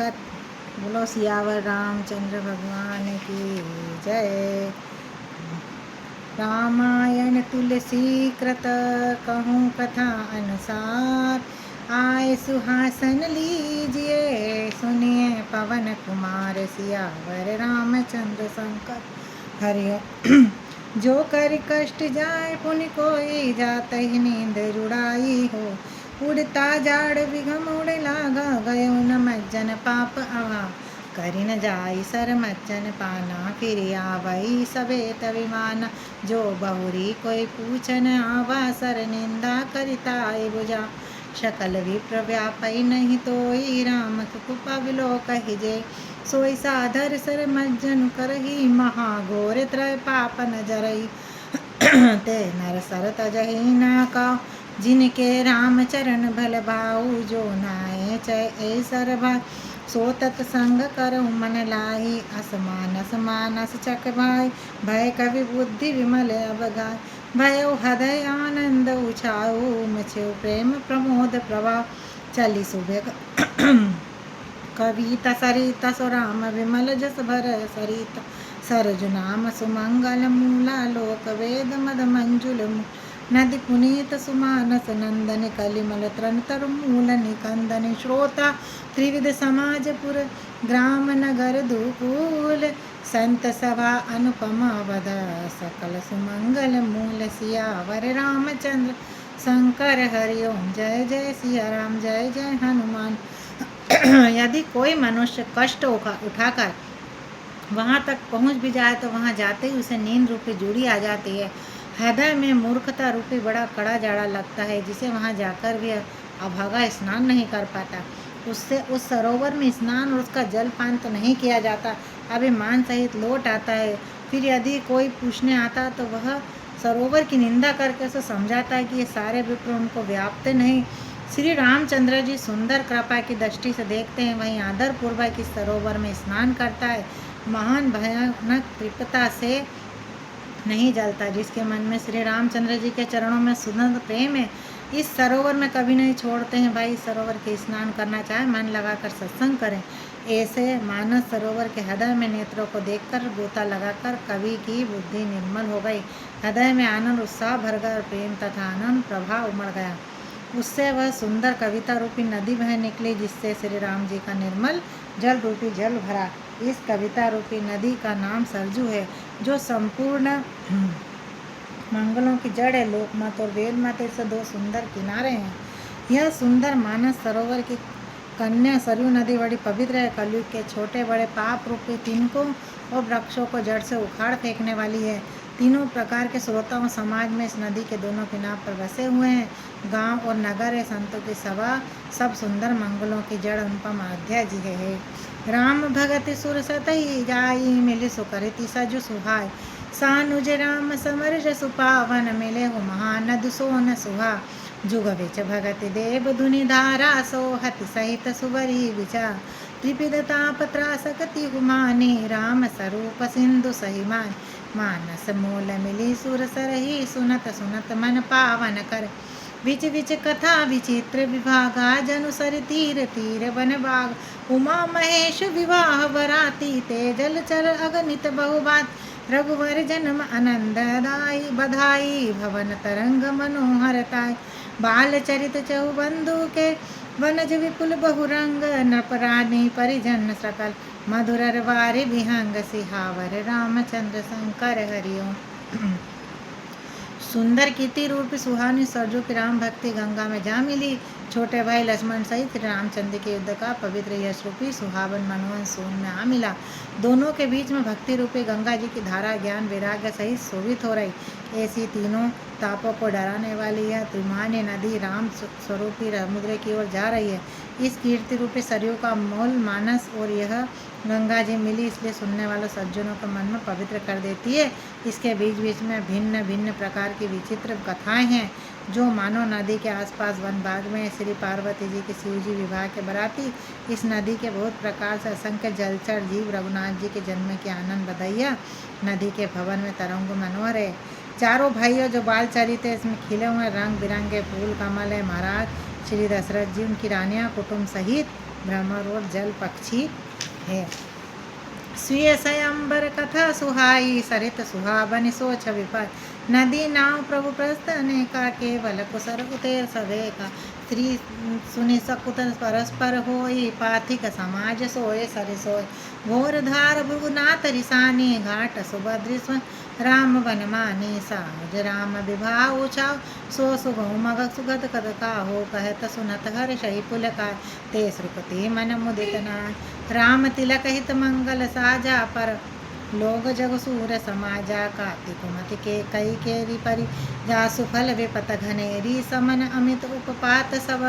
संकट। बोलो सियावर रामचंद्र भगवान की जय। रामायण तुलसी कृत कहूँ कथा अनुसार, आए सुहासन लीजिए सुनिए पवन कुमार, सियावर रामचंद्र संकट हरिओ। जो कर कष्ट जाए पुनि कोई, जात ही नींद जुड़ाई हो। उड़ता जाड़ बिघम उड़ लागा, गयो न मज्जन पाप आवा। करि न जाई सर मज्जन पाना, फिर आवई सवेत विमाना। जो बहुरी कोई पूछन आवा, सर निंदा करिताय बुझा। सकल विप्र व्यापै नहीं तोई, राम सुख पवलो कहिजे। सोई साधर सर मज्जन करही, महाघोर त्रय पाप न जरई। ते नर सर तजहि न काऊ, जिनके राम चरण भल भाऊ। जो नाए चय सर भाई, सो तत्संग करहु मन लाही। असमानस मानस चक भाई, भय कवि बुद्धि विमल अवगाय। भयो हृदय आनंद उछाऊ, मछ्यो प्रेम प्रमोद प्रभाव। चली सुबह कविता सरिता सो राम विमल जस भर सरिता। सरजु नाम सुमंगल मूला, लोक वेद मद मंजुल नदि पुनीत सुमानस नंदन। कलिमल तरण तरु मूल निकंदन, श्रोता त्रिविध समाज पुर ग्राम नगर दुकूल। संत सभा अनुपम अवध, सकल सुमंगल मूल। सियावर रामचंद्र शंकर हरिओम, जय जय सिया राम जय जय हनुमान। यदि कोई मनुष्य कष्ट उठाकर वहाँ तक पहुँच भी जाए तो वहाँ जाते ही उसे नींद रूपी जूड़ी आ जाती है। हृदय में मूर्खता रूपी बड़ा कड़ा जाड़ा लगता है, जिसे वहाँ जाकर भी अभागा स्नान नहीं कर पाता। उससे उस सरोवर में स्नान और उसका जलपान तो नहीं किया जाता, अभिमान सहित लौट आता है। फिर यदि कोई पूछने आता तो वह सरोवर की निंदा करके उसे समझाता है कि ये सारे विप्र उनको व्याप्त नहीं। श्री रामचंद्र जी सुंदर कृपा की दृष्टि से देखते हैं, वहीं आदर पूर्वक इस सरोवर में स्नान करता है। महान भयानक तृप्तता से नहीं जलता। जिसके मन में श्री रामचंद्र जी के चरणों में सुंदर प्रेम है, इस सरोवर में कभी नहीं छोड़ते हैं। भाई सरोवर के स्नान करना चाहे मन लगाकर सत्संग करें। ऐसे मानस सरोवर के हृदय में नेत्रों को देखकर गोता लगाकर कवि की बुद्धि निर्मल हो गई। हृदय में आनंद उत्साह भर गया, प्रेम तथा आनंद प्रभाव उमड़ गया। उससे वह सुंदर कविता रूपी नदी बह निकली, जिससे श्री राम जी का निर्मल जल रूपी जल भरा। इस कविता रूपी नदी का नाम सरजू है, जो संपूर्ण मंगलों की जड़ है। लोकमत और वेद मत से दो सुंदर किनारे हैं। यह सुंदर मानस सरोवर की कन्या सरयू नदी बड़ी पवित्र है। कलयुग के छोटे बड़े पाप रूपी तिनकों और वृक्षों को जड़ से उखाड़ फेंकने वाली है। तीनों प्रकार के श्रोताओं समाज में इस नदी के दोनों किनार पर बसे हुए हैं। गांव और नगर है, संतों की सभा, सब सुंदर मंगलों की जड़ अनुपम अयोध्या जी है। राम भगत सुर सतही जाई, मिली सुकरिति सजु सुहाय। सानुज राम समर जसु पावन, मिले हो महानद सोन सुहा। जुग विच भगत देव धुनि धारा, सोहति सहित सुबरी विचार। त्रिपिद ताप त्रासकति हुमानी, राम स्वरूप सिंधु सहिमान। मानस मूल मिली सुर सरही, सुनत सुनत मन पावन कर। विच विच कथा विचित्र विभागा, जनु सर तीर तीर वन बाग। उमा महेश विवाह बराती, ते जल चर अगणित बहुबात। रघुवर जन्म आनंद दाई, बधाई भवन तरंग मनोहरताय। बाल चरित चहु बंधु के, वनज विपुल बहुरंग। नृपरानी परिजन सकल, मधुर वारि विहंग। सिहावर रामचंद्र शंकर हरिओम। सुंदर कीर्ति रूप सुहानी सरजू की राम भक्ति गंगा में जा मिली। छोटे भाई लक्ष्मण सहित श्री रामचंद्र के युद्ध का पवित्र यश रूपी सुहावन मनोहन सोन में आ मिला। दोनों के बीच में भक्ति रूपी गंगा जी की धारा ज्ञान वैराग्य सहित शोभित हो रही। ऐसी तीनों तापों को डराने वाली यह त्रिमान्य नदी राम स्वरूपी समुद्र की ओर जा रही है। इस कीर्ति रूपी सरयू का मूल मानस और यह गंगा जी मिली, इसलिए सुनने वालों सज्जनों को मन में पवित्र कर देती है। इसके बीच बीच में भिन्न भिन्न प्रकार की विचित्र कथाएं हैं, जो मानो नदी के आसपास वन बाग में श्री पार्वती जी के शिव जी विवाह के बराती। इस नदी के बहुत प्रकार से असंख्य जलचर जीव रघुनाथ जी के जन्म के आनंद बधाइया। नदी के भवन में तरंग मनोहर है। चारों भाइयों जो बाल चरित है, इसमें खिले हुए रंग बिरंगे फूल कमल है। महाराज श्री दशरथ जी, उनकी रानियाँ कुटुंब सहित भ्रमर और जल पक्षी है। स्वीय स्वयंवर कथा सुहाई, सरित सुहावन सोच विपाय। नदी नाव प्रभु प्रस्थ अनेका, केवल कुसर उतेर सभे का। स्त्री सुनि सकुत परस्पर होई, पाथिक समाज सोए सरि सोए। घोर धार भृगुनाथ रिसानी, घाट सुभद्री स्व राम वन मानी। साज राम विवाह उछाव, सो सुगौ मग सुगत कद काहो। कहत सुनत हर्ष ही पुल का, ते श्रुपति मन मुदित नाय। राम तिलक हित मंगल साजा, पर लोग जग सूर समाजा। कार्तिक मति के कई केरी परि, जा सुफल विपत घनेरी। समन अमित उपपात सब,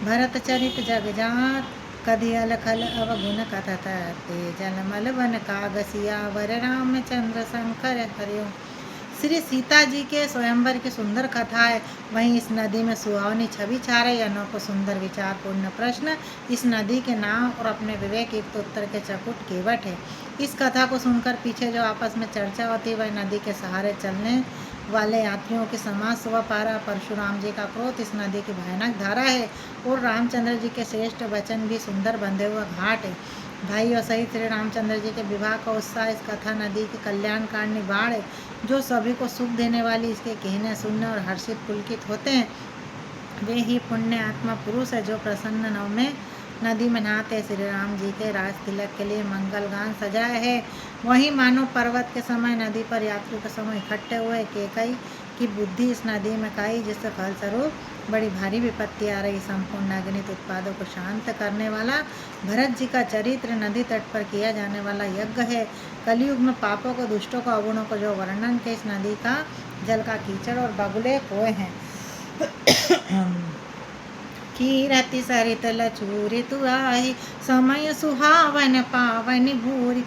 भरत चरित जग जात। कदि अलखल अवगुण कथत, ते जलमल वन कागसियावर। रामचंद्र शंकर हरिओ। श्री सीता जी के स्वयंवर की सुंदर कथा है। वहीं इस नदी में सुहावनी छवि छा रही, अनोखो सुंदर विचारपूर्ण प्रश्न इस नदी के नाम और अपने विवेक युक्त उत्तर के चकुट केवट है। इस कथा को सुनकर पीछे जो आपस में चर्चा होती है, वह नदी के सहारे चलने वाले यात्रियों की समाज स्व पारा। परशुराम जी का क्रोध इस नदी की भयानक धारा है, और रामचंद्र जी के श्रेष्ठ वचन भी सुंदर बंधे हुए घाट है। भाइयों सहित श्री रामचंद्र जी के विवाह का उत्साह इस कथा नदी के कल्याण कारणि बाढ़ है, जो सभी को सुख देने वाली। इसके कहने सुनने और हर्षित पुलकित होते हैं, वे ही पुण्य आत्मा पुरुष है, जो प्रसन्न नव में नदी में नहाते। श्री राम जी के राज तिलक के लिए मंगल गान सजाए है। वहीं मानो पर्वत के समय नदी पर यात्रियों के समय इकट्ठे हुए केकई की बुद्धि इस नदी में खाई, जिससे फलस्वरूप बड़ी भारी विपत्ति आ रही। संपूर्ण अगणित उत्पादों को शांत करने वाला भरत जी का चरित्र नदी तट पर किया जाने वाला यज्ञ है। कलयुग में पापों को, दुष्टों को, अवगुणों को जो वर्णन के इस नदी का जल का कीचड़ और बगुले हुए हैं। कीरति सरित लचूरि तुराही, समय सुहावन पावन भूरि।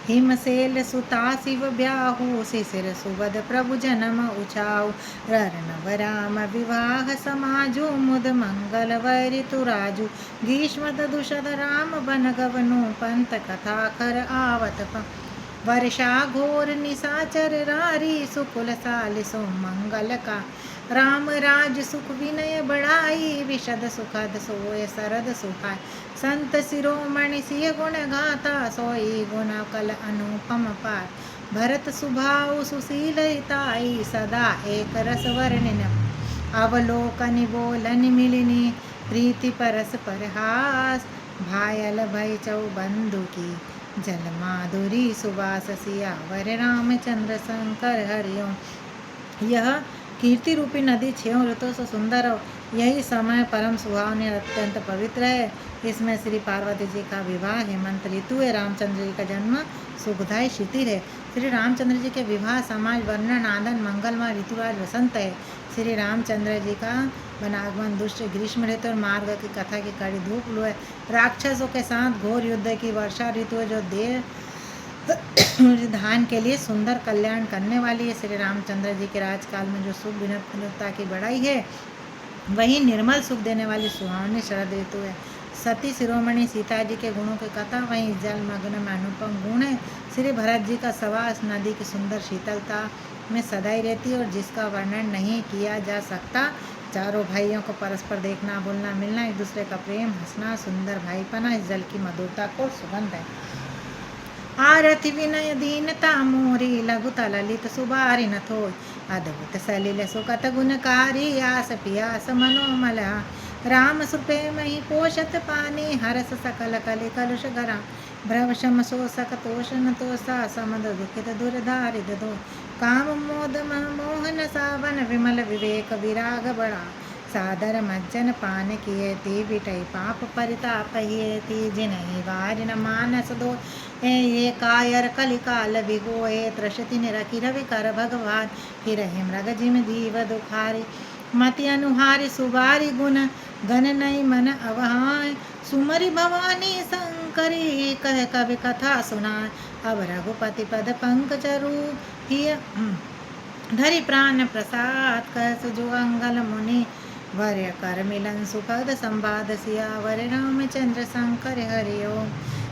हिमसेल सुता शिव ब्याहु, शिशिर सुबद प्रभु जन्म उछाऊ। रर्णव राम विवाह समाजु, मुद मंगल वरि तुराजु। ग्रीष्म दुषद राम बन गवनु, पंत कथा कर आवत वर्षा घोर निशाचर रारी। सुकुल सालिसो मंगल का, राम राज सुख विनय बढ़ाई। विशद सुखद सोय सरद सुखाय, संत शिरोमणि सिय गुण गाता। सोई गुण कल अनुपम पार, भरत सुभाव सुशील हिताई। सदा एक रस वर्णिन, अवलोकनि बोलन मिलिनी। प्रीति परस परहास, भायल भय चौ बंधु की। जल माधुरी सुबास सियावर, रामचंद्र शंकर हरिओम। यह कीर्ति रूपी नदी 6 ऋतुओं से सुंदर हो, यही समय परम सुहावनी और अत्यंत पवित्र है। इसमें श्री पार्वती जी का विवाह हेमंत ऋतु है। रामचंद्र जी का जन्म सुखदायी शिथिर है। श्री रामचंद्र जी के विवाह समाज वर्णन आनंद मंगलमय ऋतुराज वसंत है। श्री रामचंद्र जी का वनागमन दुष्ट ग्रीष्म ऋतु और मार्ग की कथा की कड़ी धूप लुए। राक्षसों के साथ घोर युद्ध की वर्षा ऋतु है, जो देव धान के लिए सुंदर कल्याण करने वाली है। श्री रामचंद्र जी के राजकाल में जो सुख विनोदता की बढ़ाई है, वही निर्मल सुख देने वाली सुहावनी शरद ऋतु है। सती शिरोमणि सीता जी के गुणों की कथा वहीं जल मग्न में अनुपम गुण है। श्री भरत जी का सवास नदी की सुंदर शीतलता में सदाई रहती है, और जिसका वर्णन नहीं किया जा सकता। चारों भाइयों को परस्पर देखना, बोलना, मिलना, एक दूसरे का प्रेम, हंसना, सुंदर भाईपना इस जल की मधुरता को सुगंध है। आरति विनय दीनता मोरी, लघुता ललित सुबारि न थोय। अद्भुत सलिल सुकत गुणकारी, आस पियास मनोमल। राम सुपे मही पोषत पानी, हरस सकल कलि कलुष गरा। भ्रव शम शोषक तोषण तोषा, समद दुखित दुर्धारित दो। काम मोद मह मोहन सावन, विमल विवेक विराग बड़ा। सादर मज्जन पान किए ती, बिटई पाप परिताप हिए ती। जिनहि वारि न मानस दो, ये कायर कलिकाल विगोए। त्रषति निरखि रवि कर भगवान, फिर मृग जिम जीव दुखारी। मति अनुहारी सुबारी गुण, गण नई मन अवहाय। सुमरि भवानी शंकरी, कह कवि कथा सुनाय। अब रघुपति पद पंकज रूप, धरि प्राण प्रसाद। कह सुजो अंगल मुनि, वर्य कर मिलन सुखद संवाद। सियावर रामचंद्र शंकर हरिओम।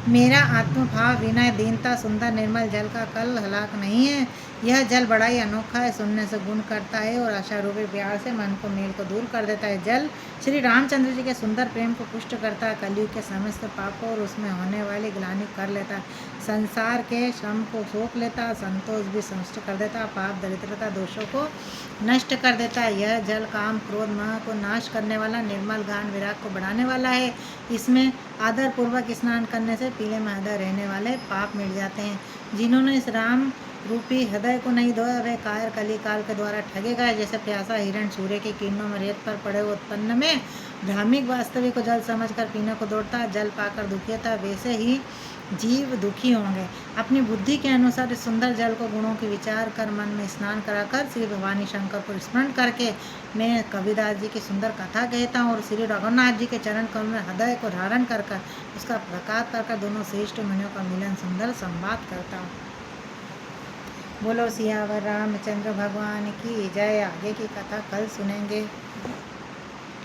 मेरा आत्मभाव विनय दीनता सुंदर निर्मल जल का कल हलाक नहीं है। यह जल बड़ा ही अनोखा है, सुनने से गुण करता है और आशा रूपी प्यार से मन को मेल को दूर कर देता है। जल श्री रामचंद्र जी के सुंदर प्रेम को पुष्ट करता है, कलयुग के समस्त पापों और उसमें होने वाली ग्लानि कर लेता है, संसार के श्रम को सोख लेता है, संतोष भी संतुष्ट कर देता है, पाप दरिद्रता दोषों को नष्ट कर देता है। यह जल काम क्रोध मोह को नाश करने वाला, निर्मल ज्ञान विराग को बढ़ाने वाला है। इसमें आदर पूर्वक स्नान करने से पीले में हृदय रहने वाले पाप मिट जाते हैं। जिन्होंने इस राम रूपी हृदय को नहीं धोया वे कायर कली काल के द्वारा ठगे गए। जैसे प्यासा हिरण सूर्य की किरणों में रेत पर पड़े हुए उत्पन्न में भ्रामिक वास्तविक को जल समझकर पीने को दौड़ता है, जल पाकर दुखी होता है, वैसे ही जीव दुखी होंगे। अपनी बुद्धि के अनुसार इस सुंदर जल को गुणों की विचार कर मन में स्नान कराकर श्री भवानी शंकर को स्मरण करके मैं कबीरदास जी की सुंदर कथा कहता हूँ और श्री रघुनाथ जी के चरण कमल में हृदय को धारण कर उसका प्रकाश कर दोनों श्रेष्ठ मुनियों का मिलन सुंदर संवाद करता हूँ। बोलो सियावर रामचंद्र भगवान की जय। आगे की कथा कल सुनेंगे।